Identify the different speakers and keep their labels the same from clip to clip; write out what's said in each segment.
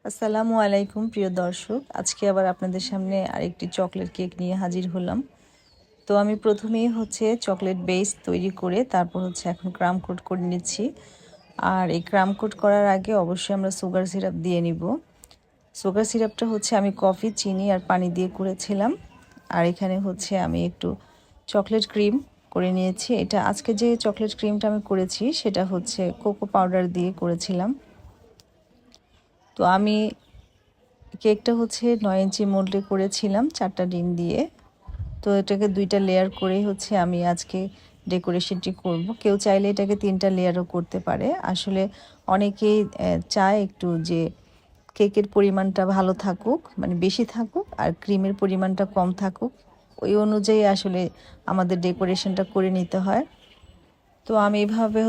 Speaker 1: আসসালামু আলাইকুম প্রিয় দর্শক, আজকে আবার আপনাদের সামনে আরেকটি চকলেট কেক নিয়ে হাজির হলাম। তো আমি প্রথমেই চকলেট বেস তৈরি করে তারপর এখন ক্রাম কোট করে নিচ্ছি। আর এই ক্রাম কোট করার আগে অবশ্যই আমরা সুগার সিরাপ দিয়ে নিব। সুগার সিরাপটা আমি কফি, চিনি আর পানি দিয়ে করেছিলাম। আর এখানে আমি একটু চকলেট ক্রিম করে নিয়েছি। এটা আজকে যে চকলেট ক্রিমটা আমি করেছি সেটা কোকো পাউডার দিয়ে করেছিলাম। তো আমি কেকটা 9 ইঞ্চি মোল্ডে করেছিলাম 4টা ডিম দিয়ে। তো এটাকে 2টা লেয়ার করে আমি আজকে ডেকোরেশনটি করব। কেউ চাইলে এটাকে 3টা লেয়ারও করতে পারে। আসলে অনেকেই চায় একটু যে কেকের পরিমাণটা ভালো থাকুক, মানে বেশি থাকুক, আর ক্রিমের পরিমাণটা কম থাকুক। ওই অনুযায়ী আসলে আমাদের ডেকোরেশনটা করে নিতে হয়। তো আমি এভাবে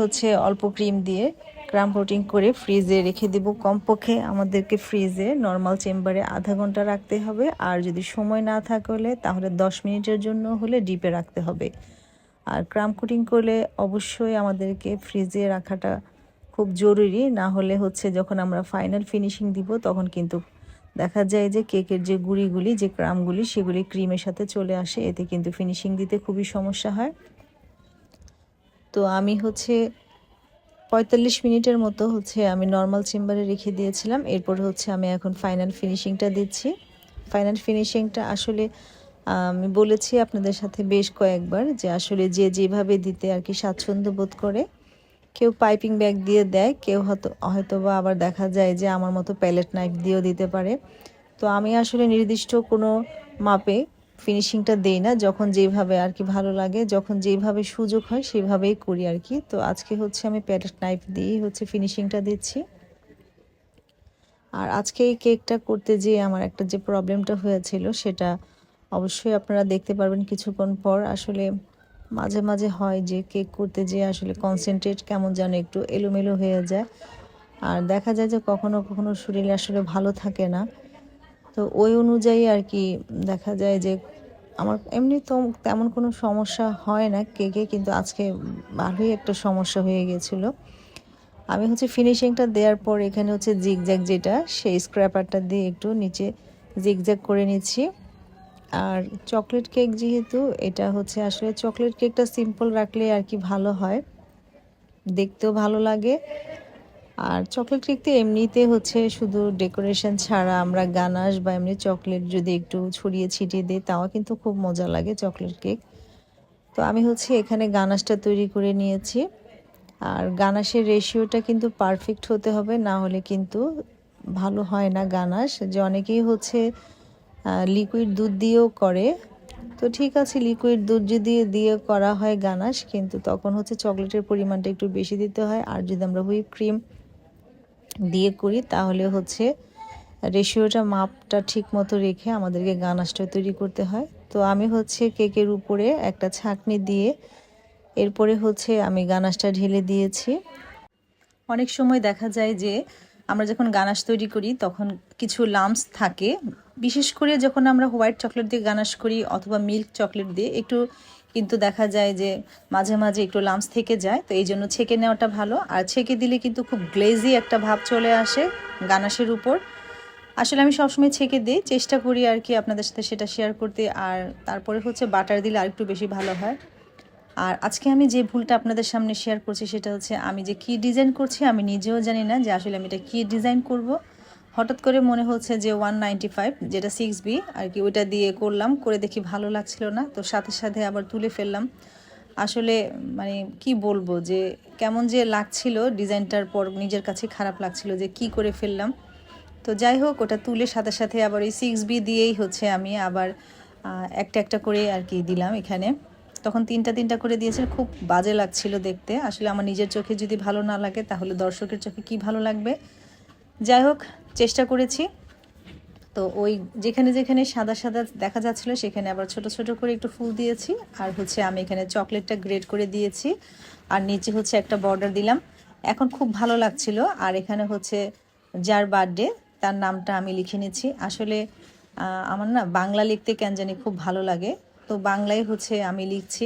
Speaker 1: অল্প ক্রিম দিয়ে ক্রাম কোটিং করে ফ্রিজে রেখে দিব। কমপক্ষে আমাদেরকে ফ্রিজে নর্মাল চেম্বারে আধা ঘন্টা রাখতে হবে। আর যদি সময় না থাকলে তাহলে 10 মিনিটের জন্য হলে ডিপে রাখতে হবে। আর ক্রাম কোটিং করলে অবশ্যই আমাদেরকে ফ্রিজে রাখাটা খুব জরুরি, না হলে যখন আমরা ফাইনাল ফিনিশিং দিব তখন কিন্তু দেখা যায় যে কেকের যে গুঁড়িগুলি, যে ক্রামগুলি, সেগুলি ক্রিমের সাথে চলে আসে। এতে কিন্তু ফিনিশিং দিতে খুবই সমস্যা হয়। তো আমি 45 মিনিটের মতো আমি নর্মাল চেম্বারে রেখে দিয়েছিলাম। এরপর আমি এখন ফাইনাল ফিনিশিংটা দিচ্ছি। ফাইনাল ফিনিশিংটা আসলে আমি বলেছি আপনাদের সাথে বেশ কয়েকবার যে আসলে যে যেভাবে দিতে আর কি স্বাচ্ছন্দ্য বোধ করে। কেউ পাইপিং ব্যাগ দিয়ে দেয়, কেউ হয়তোবা আবার দেখা যায় যে আমার মতো প্যালেট নাইফ দিয়েও দিতে পারে। তো আমি আসলে নির্দিষ্ট কোনো মাপে ফিনিশিংটা দেই না, যখন যেভাবে আর কি ভালো লাগে, যখন যেভাবে সুযোগ হয় সেভাবেই করি আর কি। তো আজকে আমি প্যালেট নাইফ দিয়েই ফিনিশিংটা দিচ্ছি। আর আজকে এই কেকটা করতে যেয়ে আমার একটা যে প্রবলেমটা হয়েছিল সেটা অবশ্যই আপনারা দেখতে পারবেন কিছুক্ষণ পর। আসলে মাঝে মাঝে হয় যে কেক করতে যেয়ে আসলে কনসেন্ট্রেট কেমন যেন একটু এলোমেলো হয়ে যায়। আর দেখা যায় যে কখনো কখনো শরীরে আসলে ভালো থাকে না। তো ওই অনুযায়ী আর কি দেখা যায় যে আমার এমনি তো তেমন কোনো সমস্যা হয় না কেকে, কিন্তু আজকে ভালোই একটা সমস্যা হয়ে গেছিলো। আমি ফিনিশিংটা দেওয়ার পর এখানে জিগজ্যাগ, যেটা সেই স্ক্র্যাপারটা দিয়ে একটু নিচে জিগজ্যাগ করে নিচ্ছি। আর চকলেট কেক যেহেতু এটা আসলে চকলেট কেকটা সিম্পল রাখলে আর কি ভালো হয়, দেখতেও ভালো লাগে। আর চকলেট কেকতে এমনিতে শুধু ডেকোরেশন ছাড়া আমরা গানাশ বা এমনি চকলেট যদি একটু ছড়িয়ে ছিটিয়ে দিই তাও কিন্তু খুব মজা লাগে চকলেট কেক। তো আমি এখানে গানাশটা তৈরি করে নিয়েছি। আর গানাশের রেশিওটা কিন্তু পারফেক্ট হতে হবে, না হলে কিন্তু ভালো হয় না গানাশ। যে অনেকেই লিকুইড দুধ দিয়েও করে, তো ঠিক আছে, লিকুইড দুধ যদি দিয়ে করা হয় গানাশ, কিন্তু তখন চকলেটের পরিমাণটা একটু বেশি দিতে হয়। আর যদি আমরা হুইপ ক্রিম দিয়ে করি তাহলে রেশিওটা, মাপটা ঠিক মতো রেখে আমাদেরকে গানাশটা তৈরি করতে হয়। তো আমি কেকের উপরে একটা ছাঁকনি দিয়ে এরপরে আমি গানাশটা ঢেলে দিয়েছি। অনেক সময় দেখা যায় যে আমরা যখন গানাশ তৈরি করি তখন কিছু লাম্পস থাকে, বিশেষ করে যখন আমরা হোয়াইট চকলেট দিয়ে গানাশ করি অথবা মিল্ক চকলেট দিয়ে একটু, কিন্তু দেখা যায় যে মাঝে মাঝে একটু লাম্পস থেকে যায়। তো এই জন্য ছেঁকে নেওয়াটা ভালো। আর ছেঁকে দিলে কিন্তু খুব গ্লেজি একটা ভাব চলে আসে গানাশের উপর। আসলে আমি সবসময় ছেঁকে দিই, চেষ্টা করি আর কি আপনাদের সাথে সেটা শেয়ার করতে। আর তারপরে বাটার দিলে আরেকটু বেশি ভালো হয়। আর আজকে আমি যে ভুলটা আপনাদের সামনে শেয়ার করছি সেটা আমি যে কি ডিজাইন করছি আমি নিজেও জানি না যে আসলে আমি এটা কী ডিজাইন করব। হঠাৎ করে মনে হচ্ছে যে 195 যেটা 6B আর কি, ওইটা দিয়ে করলাম, করে দেখি ভালো লাগছিল না, তো সাথে সাথে আবার তুলে ফেললাম। আসলে মানে কি বলবো যে কেমন যে লাগছিল ডিজাইনটার পর, নিজের কাছে খারাপ লাগছিল যে কি করে ফেললাম। তো যাই হোক, ওটা তুলে সাথে সাথে আবার ওই 6B দিয়েই আমি আবার একটা একটা করে আর কি দিলাম এখানে। তখন তিনটা তিনটা করে দিয়েছে, খুব বাজে লাগছিল দেখতে। আসলে আমার নিজের চোখে যদি ভালো না লাগে তাহলে দর্শকের চোখে কি ভালো লাগবে। যাই হোক, চেষ্টা করেছি। তো ওই যেখানে যেখানে সাদা সাদা দেখা যাচ্ছিলো সেখানে আবার ছোট ছোট করে একটু ফুল দিয়েছি। আর আমি এখানে চকলেটটা গ্রেড করে দিয়েছি, আর নিচে একটা বর্ডার দিলাম। এখন খুব ভালো লাগছিল। আর এখানে যার বার্থডে তার নামটা আমি লিখে নিচ্ছি। আসলে আমার না বাংলা লিখতে কেন জানি খুব ভালো লাগে, তো বাংলায় আমি লিখছি।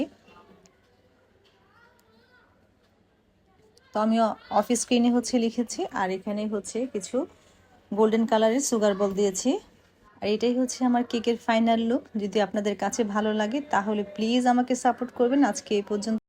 Speaker 1: তো আমি অফ স্ক্রিনে লিখেছি, আর এখানে কিছু গোল্ডেন কালারের সুগার বল দিয়েছি। আর এটাই হচ্ছে আমার কেকের ফাইনাল লুক। যদি আপনাদের কাছে ভালো লাগে তাহলে প্লিজ আমাকে সাপোর্ট করবেন। আজকে এই পর্যন্ত।